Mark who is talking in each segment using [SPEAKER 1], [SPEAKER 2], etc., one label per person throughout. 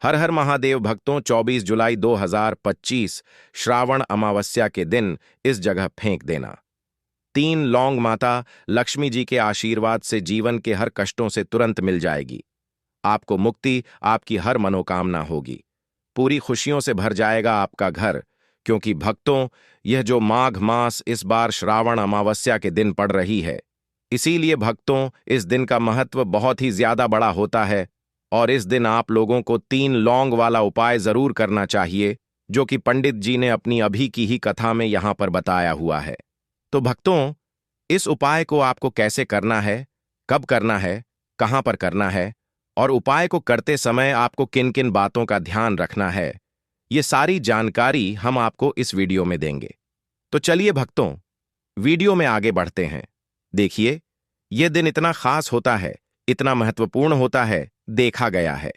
[SPEAKER 1] हर हर महादेव भक्तों, 24 जुलाई 2025 श्रावण अमावस्या के दिन इस जगह फेंक देना। 3 लौंग माता लक्ष्मी जी के आशीर्वाद से जीवन के हर कष्टों से तुरंत मिल जाएगी। आपको मुक्ति, आपकी हर मनोकामना होगी। पूरी खुशियों से भर जाएगा आपका घर, क्योंकि भक्तों, यह जो माघ मास इस बार श्रावण अमावस्या के दिन पड़ रही है, इसीलिए भक्तों इस दिन का महत्व बहुत ही ज्यादा बड़ा होता है। और इस दिन आप लोगों को 3 लौंग वाला उपाय जरूर करना चाहिए, जो कि पंडित जी ने अपनी अभी की ही कथा में यहां पर बताया हुआ है। तो भक्तों, इस उपाय को आपको कैसे करना है, कब करना है, कहां पर करना है, और उपाय को करते समय आपको किन किन बातों का ध्यान रखना है, ये सारी जानकारी हम आपको इस वीडियो में देंगे। तो चलिए भक्तों, वीडियो में आगे बढ़ते हैं। देखिए, यह दिन इतना खास होता है, इतना महत्वपूर्ण होता है, देखा गया है।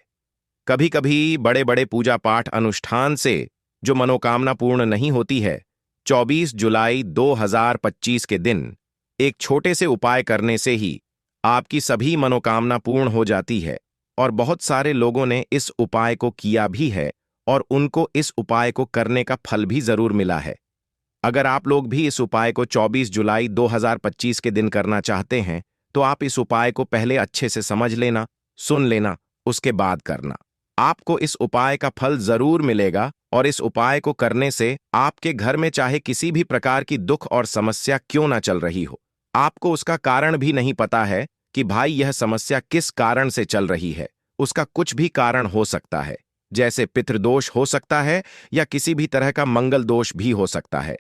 [SPEAKER 1] कभी कभी बड़े बड़े पूजा पाठ अनुष्ठान से जो मनोकामना पूर्ण नहीं होती है, 24 जुलाई 2025 के दिन एक छोटे से उपाय करने से ही आपकी सभी मनोकामना पूर्ण हो जाती है। और बहुत सारे लोगों ने इस उपाय को किया भी है और उनको इस उपाय को करने का फल भी जरूर मिला है। अगर आप लोग भी इस उपाय को 24 जुलाई 2025 के दिन करना चाहते हैं, तो आप इस उपाय को पहले अच्छे से समझ लेना, सुन लेना, उसके बाद करना। आपको इस उपाय का फल जरूर मिलेगा और इस उपाय को करने से आपके घर में चाहे किसी भी प्रकार की दुख और समस्या क्यों ना चल रही हो, आपको उसका कारण भी नहीं पता है कि भाई यह समस्या किस कारण से चल रही है। उसका कुछ भी कारण हो सकता है, जैसे पितृदोष हो सकता है या किसी भी तरह का मंगल दोष भी हो सकता है।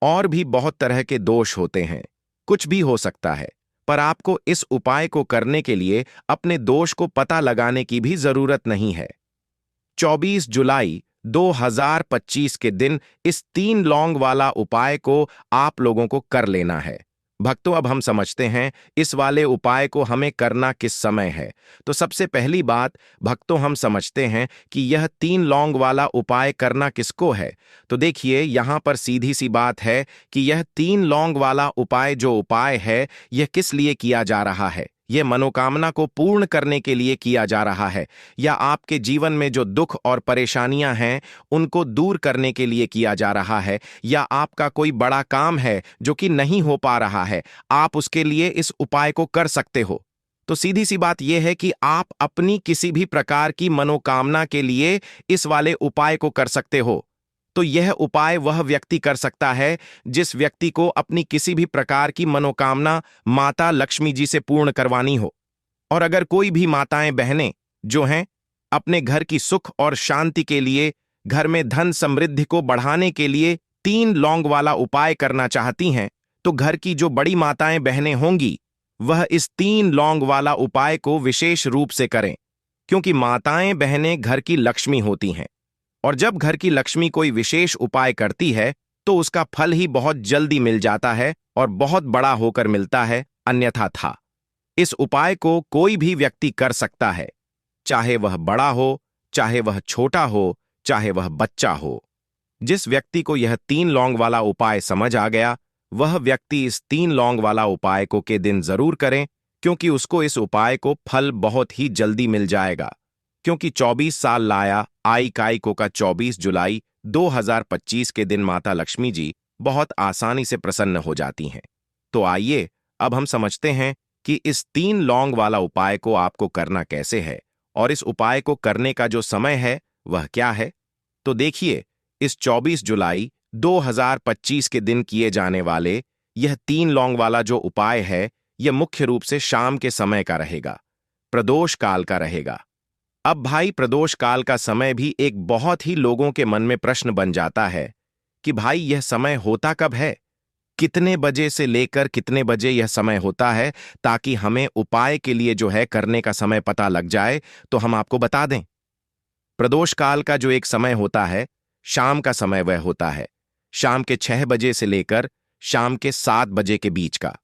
[SPEAKER 1] और भी बहुत तरह के दोष होते हैं, कुछ भी हो सकता है। पर आपको इस उपाय को करने के लिए अपने दोष को पता लगाने की भी जरूरत नहीं है। 24 जुलाई 2025 के दिन इस 3 लौंग वाला उपाय को आप लोगों को कर लेना है। भक्तों, अब हम समझते हैं इस वाले उपाय को हमें करना किस समय है। तो सबसे पहली बात भक्तों, हम समझते हैं कि यह 3 लौंग वाला उपाय करना किसको है। तो देखिए, यहां पर सीधी सी बात है कि यह 3 लौंग वाला उपाय जो उपाय है, यह किस लिए किया जा रहा है। यह मनोकामना को पूर्ण करने के लिए किया जा रहा है, या आपके जीवन में जो दुख और परेशानियां हैं उनको दूर करने के लिए किया जा रहा है, या आपका कोई बड़ा काम है जो कि नहीं हो पा रहा है, आप उसके लिए इस उपाय को कर सकते हो। तो सीधी सी बात यह है कि आप अपनी किसी भी प्रकार की मनोकामना के लिए इस वाले उपाय को कर सकते हो। तो यह उपाय वह व्यक्ति कर सकता है जिस व्यक्ति को अपनी किसी भी प्रकार की मनोकामना माता लक्ष्मी जी से पूर्ण करवानी हो। और अगर कोई भी माताएं बहनें जो हैं अपने घर की सुख और शांति के लिए, घर में धन समृद्धि को बढ़ाने के लिए 3 लौंग वाला उपाय करना चाहती हैं, तो घर की जो बड़ी माताएं बहनें होंगी वह इस 3 लौंग वाला उपाय को विशेष रूप से करें, क्योंकि माताएं बहनें घर की लक्ष्मी होती हैं। और जब घर की लक्ष्मी कोई विशेष उपाय करती है तो उसका फल ही बहुत जल्दी मिल जाता है और बहुत बड़ा होकर मिलता है, अन्यथा था। इस उपाय को कोई भी व्यक्ति कर सकता है, चाहे वह बड़ा हो, चाहे वह छोटा हो, चाहे वह बच्चा हो। जिस व्यक्ति को यह 3 लौंग वाला उपाय समझ आ गया, वह व्यक्ति इस 3 लौंग वाला उपाय को के दिन जरूर करें, क्योंकि उसको इस उपाय को फल बहुत ही जल्दी मिल जाएगा। क्योंकि 24 साल लाया आई काई को का 24 जुलाई 2025 के दिन माता लक्ष्मी जी बहुत आसानी से प्रसन्न हो जाती हैं। तो आइए अब हम समझते हैं कि इस 3 लौंग वाला उपाय को आपको करना कैसे है और इस उपाय को करने का जो समय है वह क्या है। तो देखिए, इस 24 जुलाई 2025 के दिन किए जाने वाले यह 3 लौंग वाला जो उपाय है, यह मुख्य रूप से शाम के समय का रहेगा, प्रदोष काल का रहेगा। अब भाई, प्रदोष काल का समय भी एक बहुत ही लोगों के मन में प्रश्न बन जाता है कि भाई यह समय होता कब है, कितने बजे से लेकर कितने बजे यह समय होता है, ताकि हमें उपाय के लिए जो है करने का समय पता लग जाए तो हम आपको बता दें। प्रदोष काल का जो एक समय होता है, शाम का समय वह होता है शाम के 6 बजे से लेकर शाम के 7 बजे के बीच का।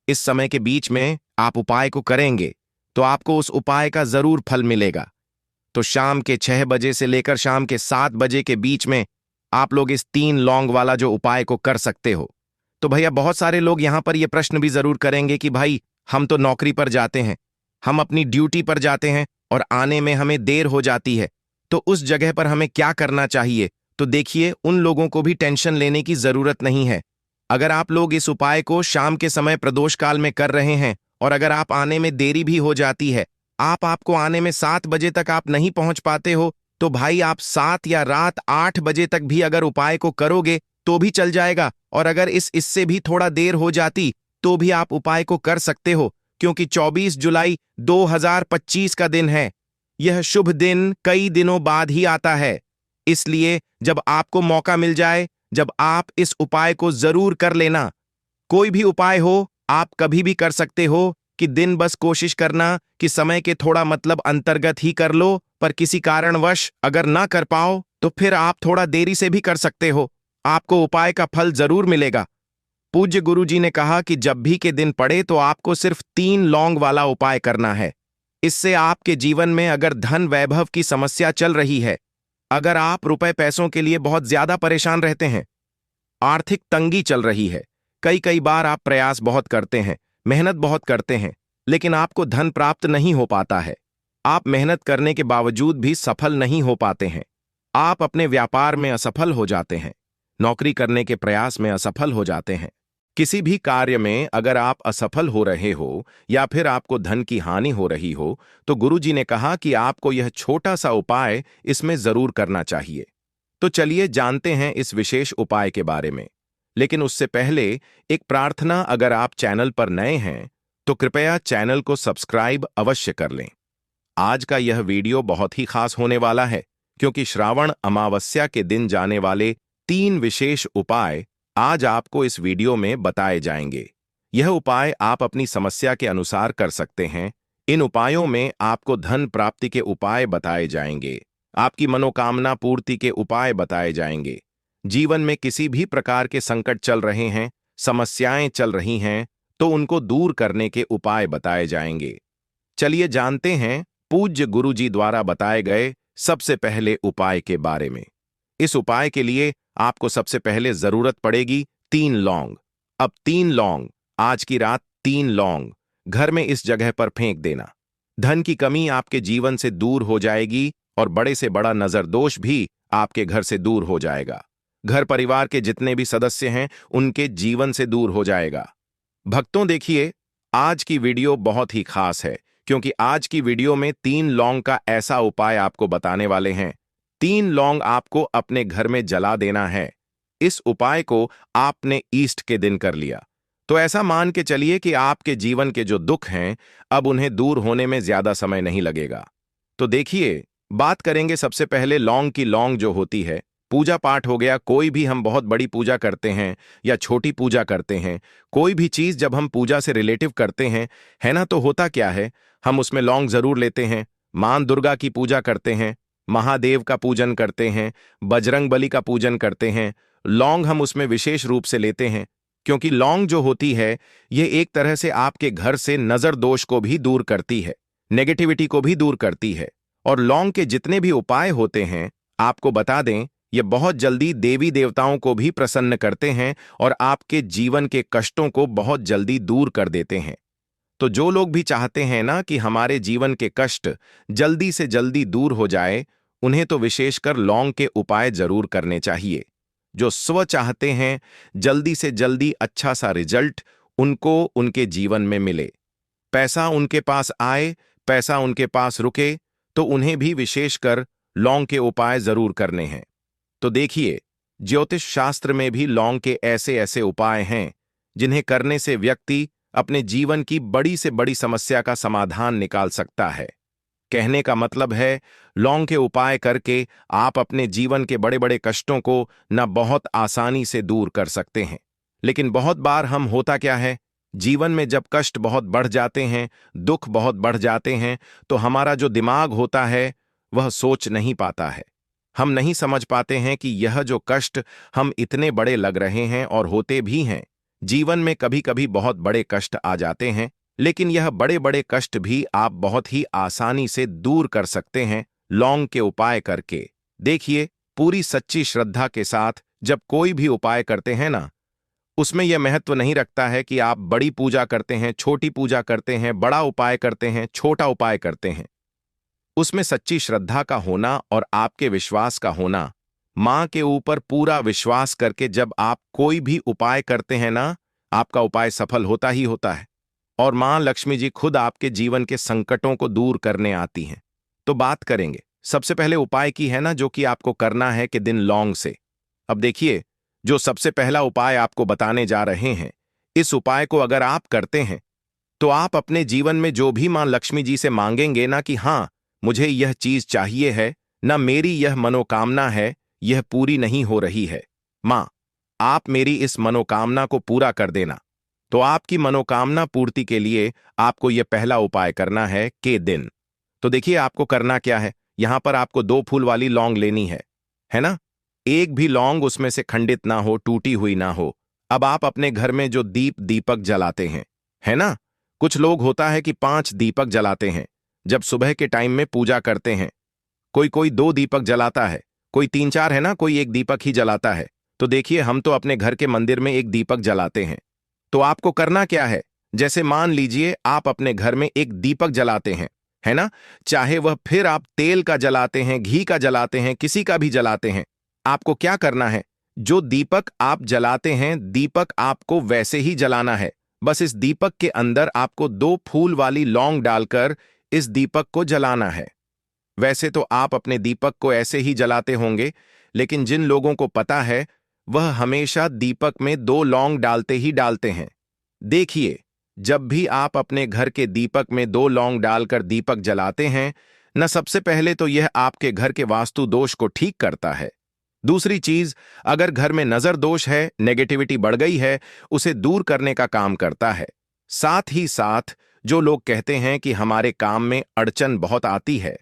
[SPEAKER 1] इस समय के बीच में आप उपाय को करेंगे तो आपको उस उपाय का जरूर फल मिलेगा। तो शाम के 6 बजे से लेकर शाम के 7 बजे के बीच में आप लोग इस 3 लौंग वाला जो उपाय को कर सकते हो। तो भैया, बहुत सारे लोग यहां पर यह प्रश्न भी जरूर करेंगे कि भाई, हम तो नौकरी पर जाते हैं, हम अपनी ड्यूटी पर जाते हैं और आने में हमें देर हो जाती है, तो उस जगह पर हमें क्या करना चाहिए? तो देखिए, उन लोगों को भी टेंशन लेने की जरूरत नहीं है। अगर आप लोग इस उपाय को शाम के समय प्रदोष काल में कर रहे हैं और अगर आप आने में देरी भी हो जाती है, आपको आने में 7 बजे तक आप नहीं पहुंच पाते हो, तो भाई आप 7 या रात 8 बजे तक भी अगर उपाय को करोगे तो भी चल जाएगा। और अगर इससे भी थोड़ा देर हो जाती तो भी आप उपाय को कर सकते हो, क्योंकि 24 जुलाई 2025 का दिन है। यह शुभ दिन कई दिनों बाद ही आता है। इसलिए जब आपको मौका मिल जाए, जब आप इस उपाय को जरूर कर लेना। कोई भी उपाय हो, आप कभी भी कर सकते हो कि दिन बस कोशिश करना कि समय के थोड़ा मतलब अंतर्गत ही कर लो, पर किसी कारणवश अगर ना कर पाओ तो फिर आप थोड़ा देरी से भी कर सकते हो। आपको उपाय का फल जरूर मिलेगा। पूज्य गुरुजी ने कहा कि जब भी के दिन पड़े तो आपको सिर्फ 3 लौंग वाला उपाय करना है। इससे आपके जीवन में अगर धन वैभव की समस्या चल रही है, अगर आप रुपए पैसों के लिए बहुत ज्यादा परेशान रहते हैं, आर्थिक तंगी चल रही है, कई कई बार आप प्रयास बहुत करते हैं, मेहनत बहुत करते हैं, लेकिन आपको धन प्राप्त नहीं हो पाता है। आप मेहनत करने के बावजूद भी सफल नहीं हो पाते हैं। आप अपने व्यापार में असफल हो जाते हैं, नौकरी करने के प्रयास में असफल हो जाते हैं। किसी भी कार्य में अगर आप असफल हो रहे हो या फिर आपको धन की हानि हो रही हो, तो गुरुजी ने कहा कि आपको यह छोटा सा उपाय इसमें जरूर करना चाहिए। तो चलिए जानते हैं इस विशेष उपाय के बारे में। लेकिन उससे पहले एक प्रार्थना, अगर आप चैनल पर नए हैं तो कृपया चैनल को सब्सक्राइब अवश्य कर लें। आज का यह वीडियो बहुत ही खास होने वाला है, क्योंकि श्रावण अमावस्या के दिन जाने वाले 3 विशेष उपाय आज आपको इस वीडियो में बताए जाएंगे। यह उपाय आप अपनी समस्या के अनुसार कर सकते हैं। इन उपायों में आपको धन प्राप्ति के उपाय बताए जाएंगे, आपकी मनोकामना पूर्ति के उपाय बताए जाएंगे। जीवन में किसी भी प्रकार के संकट चल रहे हैं, समस्याएं चल रही हैं, तो उनको दूर करने के उपाय बताए जाएंगे। चलिए जानते हैं पूज्य गुरुजी द्वारा बताए गए सबसे पहले उपाय के बारे में। इस उपाय के लिए आपको सबसे पहले जरूरत पड़ेगी 3 लौंग। अब 3 लौंग, आज की रात 3 लौंग घर में इस जगह पर फेंक देना। धन की कमी आपके जीवन से दूर हो जाएगी और बड़े से बड़ा नजर दोष भी आपके घर से दूर हो जाएगा। घर परिवार के जितने भी सदस्य हैं उनके जीवन से दूर हो जाएगा। भक्तों देखिए, आज की वीडियो बहुत ही खास है, क्योंकि आज की वीडियो में 3 लौंग का ऐसा उपाय आपको बताने वाले हैं। 3 लौंग आपको अपने घर में जला देना है। इस उपाय को आपने ईस्ट के दिन कर लिया तो ऐसा मान के चलिए कि आपके जीवन के जो दुख हैं अब उन्हें दूर होने में ज्यादा समय नहीं लगेगा। तो देखिए, बात करेंगे सबसे पहले लौंग की। लौंग जो होती है, पूजा पाठ हो गया, कोई भी हम बहुत बड़ी पूजा करते हैं या छोटी पूजा करते हैं, कोई भी चीज जब हम पूजा से रिलेटिव करते हैं, है ना, तो होता क्या है, हम उसमें लौंग जरूर लेते हैं। मां दुर्गा की पूजा करते हैं, महादेव का पूजन करते हैं, बजरंग बली का पूजन करते हैं, लौंग हम उसमें विशेष रूप से लेते हैं, क्योंकि लौंग जो होती है ये एक तरह से आपके घर से नजर दोष को भी दूर करती है, नेगेटिविटी को भी दूर करती है। और लौंग के जितने भी उपाय होते हैं, आपको बता दें, ये बहुत जल्दी देवी देवताओं को भी प्रसन्न करते हैं और आपके जीवन के कष्टों को बहुत जल्दी दूर कर देते हैं। तो जो लोग भी चाहते हैं ना कि हमारे जीवन के कष्ट जल्दी से जल्दी दूर हो जाए, उन्हें तो विशेषकर लौंग के उपाय जरूर करने चाहिए। जो स्व चाहते हैं जल्दी से जल्दी अच्छा सा रिजल्ट उनको उनके जीवन में मिले, पैसा उनके पास आए, पैसा उनके पास रुके, तो उन्हें भी विशेषकर लौंग के उपाय जरूर करने हैं। तो देखिए, ज्योतिष शास्त्र में भी लौंग के ऐसे ऐसे उपाय हैं जिन्हें करने से व्यक्ति अपने जीवन की बड़ी से बड़ी समस्या का समाधान निकाल सकता है। कहने का मतलब है, लौंग के उपाय करके आप अपने जीवन के बड़े बड़े कष्टों को न बहुत आसानी से दूर कर सकते हैं। लेकिन बहुत बार हम होता क्या है, जीवन में जब कष्ट बहुत बढ़ जाते हैं, दुख बहुत बढ़ जाते हैं, तो हमारा जो दिमाग होता है वह सोच नहीं पाता है। हम नहीं समझ पाते हैं कि यह जो कष्ट हम इतने बड़े लग रहे हैं, और होते भी हैं। जीवन में कभी कभी बहुत बड़े कष्ट आ जाते हैं, लेकिन यह बड़े बड़े कष्ट भी आप बहुत ही आसानी से दूर कर सकते हैं लौंग के उपाय करके। देखिए, पूरी सच्ची श्रद्धा के साथ जब कोई भी उपाय करते हैं ना, उसमें यह महत्व नहीं रखता है कि आप बड़ी पूजा करते हैं, छोटी पूजा करते हैं, बड़ा उपाय करते हैं, छोटा उपाय करते हैं। उसमें सच्ची श्रद्धा का होना और आपके विश्वास का होना। मां के ऊपर पूरा विश्वास करके जब आप कोई भी उपाय करते हैं ना, आपका उपाय सफल होता ही होता है। और मां लक्ष्मी जी खुद आपके जीवन के संकटों को दूर करने आती हैं। तो बात करेंगे सबसे पहले उपाय की, है ना, जो कि आपको करना है कि दिन लौंग से। अब देखिए, जो सबसे पहला उपाय आपको बताने जा रहे हैं, इस उपाय को अगर आप करते हैं तो आप अपने जीवन में जो भी मां लक्ष्मी जी से मांगेंगे ना कि हाँ, मुझे यह चीज चाहिए है, ना मेरी यह मनोकामना है, यह पूरी नहीं हो रही है, मां आप मेरी इस मनोकामना को पूरा कर देना। तो आपकी मनोकामना पूर्ति के लिए आपको यह पहला उपाय करना है के दिन। तो देखिए आपको करना क्या है, यहां पर आपको 2 फूल वाली लौंग लेनी है ना। एक भी लौंग उसमें से खंडित ना हो, टूटी हुई ना हो। अब आप अपने घर में जो दीपक जलाते हैं, है ना, कुछ लोग होता है कि 5 दीपक जलाते हैं जब सुबह के टाइम में पूजा करते हैं। कोई कोई 2 दीपक जलाता है, कोई 3-4, है ना, कोई 1 दीपक ही जलाता है। तो देखिए हम तो अपने घर के मंदिर में 1 दीपक जलाते हैं। तो आपको करना क्या है, जैसे मान लीजिए आप अपने घर में 1 दीपक जलाते हैं, है ना, चाहे वह फिर आप तेल का जलाते हैं, घी का जलाते हैं, किसी का भी जलाते हैं। आपको क्या करना है, जो दीपक आप जलाते हैं, दीपक आपको वैसे ही जलाना है। बस इस दीपक के अंदर आपको 2 फूल वाली लौंग डालकर इस दीपक को जलाना है। वैसे तो आप अपने दीपक को ऐसे ही जलाते होंगे, लेकिन जिन लोगों को पता है वह हमेशा दीपक में 2 लौंग डालते ही डालते हैं। देखिए, जब भी आप अपने घर के दीपक में 2 लौंग डालकर दीपक जलाते हैं न, सबसे पहले तो यह आपके घर के वास्तु दोष को ठीक करता है। दूसरी चीज, अगर घर में नजर दोष है, नेगेटिविटी बढ़ गई है, उसे दूर करने का काम करता है। साथ ही साथ जो लोग कहते हैं कि हमारे काम में अड़चन बहुत आती है,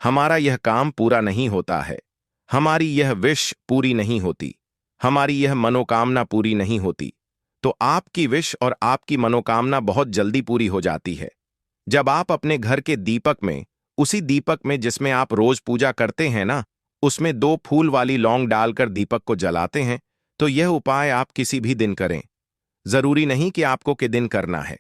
[SPEAKER 1] हमारा यह काम पूरा नहीं होता है, हमारी यह विश पूरी नहीं होती, हमारी यह मनोकामना पूरी नहीं होती, तो आपकी विश और आपकी मनोकामना बहुत जल्दी पूरी हो जाती है जब आप अपने घर के दीपक में, उसी दीपक में जिसमें आप रोज पूजा करते हैं ना, उसमें 2 फूल वाली लौंग डालकर दीपक को जलाते हैं। तो यह उपाय आप किसी भी दिन करें, जरूरी नहीं कि आपको के दिन करना है।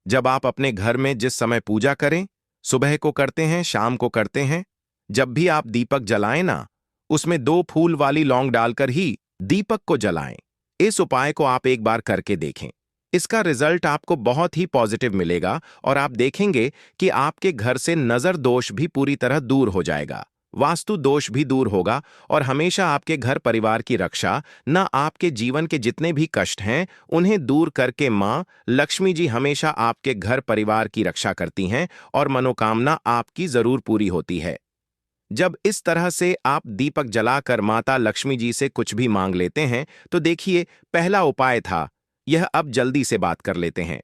[SPEAKER 1] जब आप अपने घर में जिस समय पूजा करें, सुबह को करते हैं, शाम को करते हैं, जब भी आप दीपक जलाएं ना, उसमें 2 फूल वाली लौंग डालकर ही दीपक को जलाएं। इस उपाय को आप एक बार करके देखें, इसका रिजल्ट आपको बहुत ही पॉजिटिव मिलेगा और आप देखेंगे कि आपके घर से नजर दोष भी पूरी तरह दूर हो जाएगा, वास्तु दोष भी दूर होगा और हमेशा आपके घर परिवार की रक्षा, न आपके जीवन के जितने भी कष्ट हैं उन्हें दूर करके मां लक्ष्मी जी हमेशा आपके घर परिवार की रक्षा करती हैं और मनोकामना आपकी जरूर पूरी होती है। जब इस तरह से आप दीपक जलाकर माता लक्ष्मी जी से कुछ भी मांग लेते हैं, तो देखिए पहला उपाय था यह, अब जल्दी से बात कर लेते हैं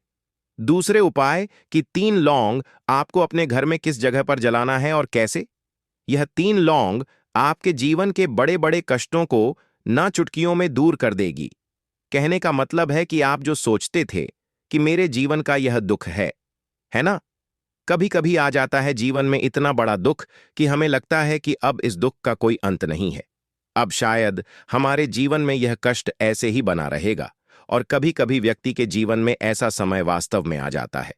[SPEAKER 1] दूसरे उपाय कि 3 लौंग आपको अपने घर में किस जगह पर जलाना है और कैसे। यह 3 लौंग आपके जीवन के बड़े बड़े कष्टों को ना चुटकियों में दूर कर देगी। कहने का मतलब है कि आप जो सोचते थे कि मेरे जीवन का यह दुख है ना, कभी कभी आ जाता है जीवन में इतना बड़ा दुख कि हमें लगता है कि अब इस दुख का कोई अंत नहीं है, अब शायद हमारे जीवन में यह कष्ट ऐसे ही बना रहेगा। और कभी कभी व्यक्ति के जीवन में ऐसा समय वास्तव में आ जाता है।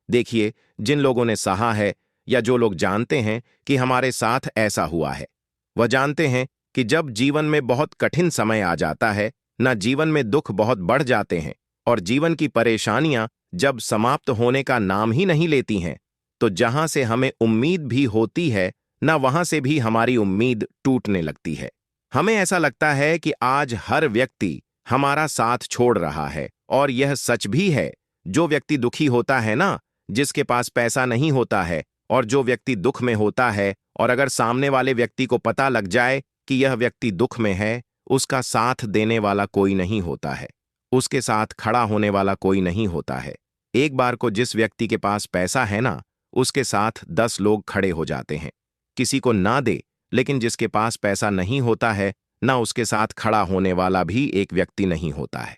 [SPEAKER 1] देखिए, जिन लोगों ने सहा है या जो लोग जानते हैं कि हमारे साथ ऐसा हुआ है, वह जानते हैं कि जब जीवन में बहुत कठिन समय आ जाता है ना, जीवन में दुख बहुत बढ़ जाते हैं और जीवन की परेशानियां जब समाप्त होने का नाम ही नहीं लेती हैं, तो जहां से हमें उम्मीद भी होती है ना, वहां से भी हमारी उम्मीद टूटने लगती है। हमें ऐसा लगता है कि आज हर व्यक्ति हमारा साथ छोड़ रहा है, और यह सच भी है। जो व्यक्ति दुखी होता है ना, जिसके पास पैसा नहीं होता है और जो व्यक्ति दुख में होता है, और अगर सामने वाले व्यक्ति को पता लग जाए कि यह व्यक्ति दुख में है, उसका साथ देने वाला कोई नहीं होता है, उसके साथ खड़ा होने वाला कोई नहीं होता है। एक बार को जिस व्यक्ति के पास पैसा है ना, उसके साथ 10 लोग खड़े हो जाते हैं। किसी को ना दे, लेकिन जिसके पास पैसा नहीं होता है ना, उसके साथ खड़ा होने वाला भी एक व्यक्ति नहीं होता है।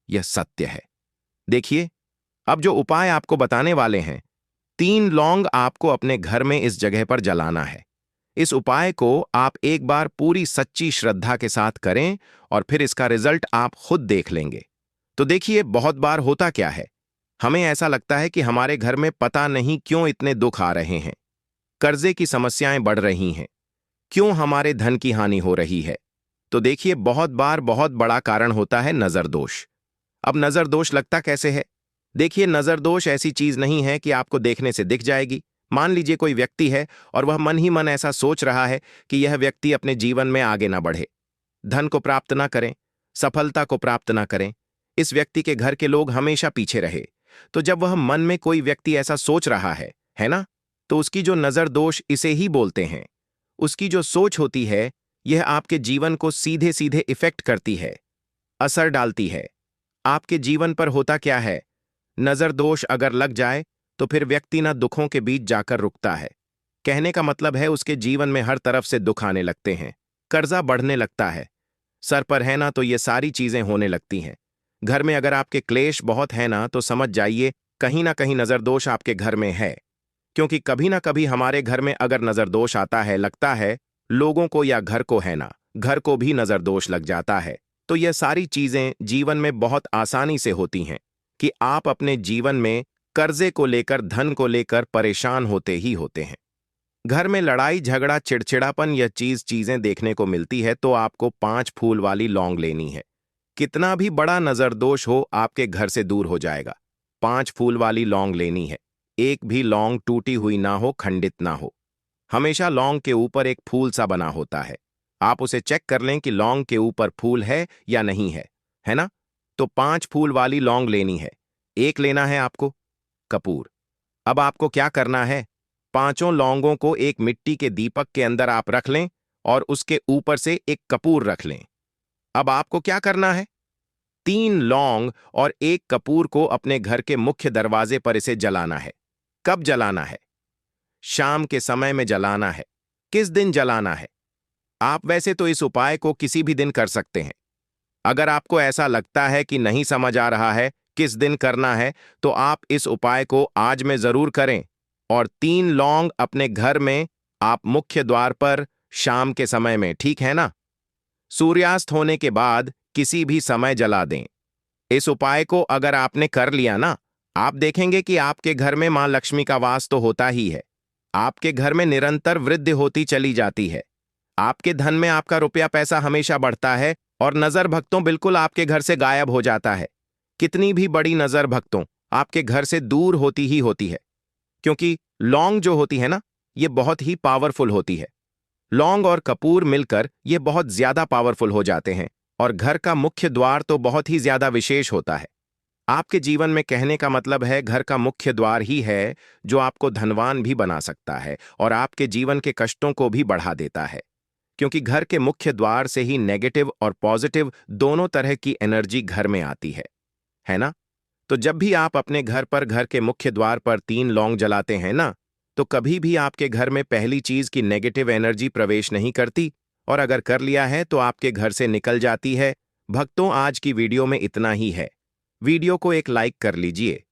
[SPEAKER 1] यह सत्य है। देखिए, अब जो उपाय आपको बताने वाले हैं, 3 लौंग आपको अपने घर में इस जगह पर जलाना है। इस उपाय को आप एक बार पूरी सच्ची श्रद्धा के साथ करें और फिर इसका रिजल्ट आप खुद देख लेंगे। तो देखिए, बहुत बार होता क्या है, हमें ऐसा लगता है कि हमारे घर में पता नहीं क्यों इतने दुख आ रहे हैं। कर्जे की समस्याएं बढ़ रही हैं, क्यों हमारे धन की हानि हो रही है? तो देखिए, बहुत बार बहुत बड़ा कारण होता है नजर दोष। अब नजर दोष लगता कैसे है? देखिए, नजर दोष ऐसी चीज नहीं है कि आपको देखने से दिख जाएगी। मान लीजिए कोई व्यक्ति है और वह मन ही मन ऐसा सोच रहा है कि यह व्यक्ति अपने जीवन में आगे ना बढ़े, धन को प्राप्त ना करें, सफलता को प्राप्त ना करें, इस व्यक्ति के घर के लोग हमेशा पीछे रहे। तो जब वह मन में कोई व्यक्ति ऐसा सोच रहा है ना, तो उसकी जो नजर दोष इसे ही बोलते हैं। उसकी जो सोच होती है, यह आपके जीवन को सीधे सीधे इफेक्ट करती है, असर डालती है। आपके जीवन पर होता क्या है, नजर दोष अगर लग जाए तो फिर व्यक्ति ना दुखों के बीच जाकर रुकता है। कहने का मतलब है उसके जीवन में हर तरफ से दुख आने लगते हैं, कर्जा बढ़ने लगता है, सर पर है ना तो ये सारी चीजें होने लगती हैं। घर में अगर आपके क्लेश बहुत है ना तो समझ जाइए कहीं ना कहीं नजर दोष आपके घर में है। क्योंकि कभी ना कभी हमारे घर में अगर नजर दोष आता है, लगता है लोगों को या घर को है ना, घर को भी नजर दोष लग जाता है। तो यह सारी चीजें जीवन में बहुत आसानी से होती हैं कि आप अपने जीवन में कर्जे को लेकर, धन को लेकर परेशान होते ही होते हैं। घर में लड़ाई झगड़ा चिड़चिड़ापन यह चीजें देखने को मिलती है, तो आपको 5 फूल वाली लौंग लेनी है। कितना भी बड़ा नजर दोष हो आपके घर से दूर हो जाएगा। 5 फूल वाली लौंग लेनी है। एक भी लौंग टूटी हुई ना हो, खंडित ना हो। हमेशा लौंग के ऊपर एक फूल सा बना होता है। आप उसे चेक कर लें कि लौंग के ऊपर फूल है या नहीं है ना? तो 5 फूल वाली लौंग लेनी है। एक लेना है आपको कपूर। अब आपको क्या करना है, पांचों लौंगों को एक मिट्टी के दीपक के अंदर आप रख लें और उसके ऊपर से एक कपूर रख लें। अब आपको क्या करना है, 3 लौंग और एक कपूर को अपने घर के मुख्य दरवाजे पर इसे जलाना है। कब जलाना है? शाम के समय में जलाना है। किस दिन जलाना है? आप वैसे तो इस उपाय को किसी भी दिन कर सकते हैं। अगर आपको ऐसा लगता है कि नहीं समझ आ रहा है किस दिन करना है, तो आप इस उपाय को आज में जरूर करें और 3 लौंग अपने घर में आप मुख्य द्वार पर शाम के समय में, ठीक है ना, सूर्यास्त होने के बाद किसी भी समय जला दें। इस उपाय को अगर आपने कर लिया ना, आप देखेंगे कि आपके घर में मां लक्ष्मी का वास तो होता ही है। आपके घर में निरंतर वृद्धि होती चली जाती है। आपके धन में आपका रुपया पैसा हमेशा बढ़ता है और नजर भक्तों बिल्कुल आपके घर से गायब हो जाता है। कितनी भी बड़ी नजर भक्तों आपके घर से दूर होती ही होती है, क्योंकि लौंग जो होती है ना, ये बहुत ही पावरफुल होती है। लौंग और कपूर मिलकर ये बहुत ज्यादा पावरफुल हो जाते हैं और घर का मुख्य द्वार तो बहुत ही ज्यादा विशेष होता है। आपके जीवन में, कहने का मतलब है, घर का मुख्य द्वार ही है जो आपको धनवान भी बना सकता है और आपके जीवन के कष्टों को भी बढ़ा देता है। क्योंकि घर के मुख्य द्वार से ही नेगेटिव और पॉजिटिव दोनों तरह की एनर्जी घर में आती है ना? तो जब भी आप अपने घर पर, घर के मुख्य द्वार पर 3 लौंग जलाते हैं ना, तो कभी भी आपके घर में पहली चीज की नेगेटिव एनर्जी प्रवेश नहीं करती, और अगर कर लिया है तो आपके घर से निकल जाती है। भक्तों, आज की वीडियो में इतना ही है। वीडियो को एक लाइक कर लीजिए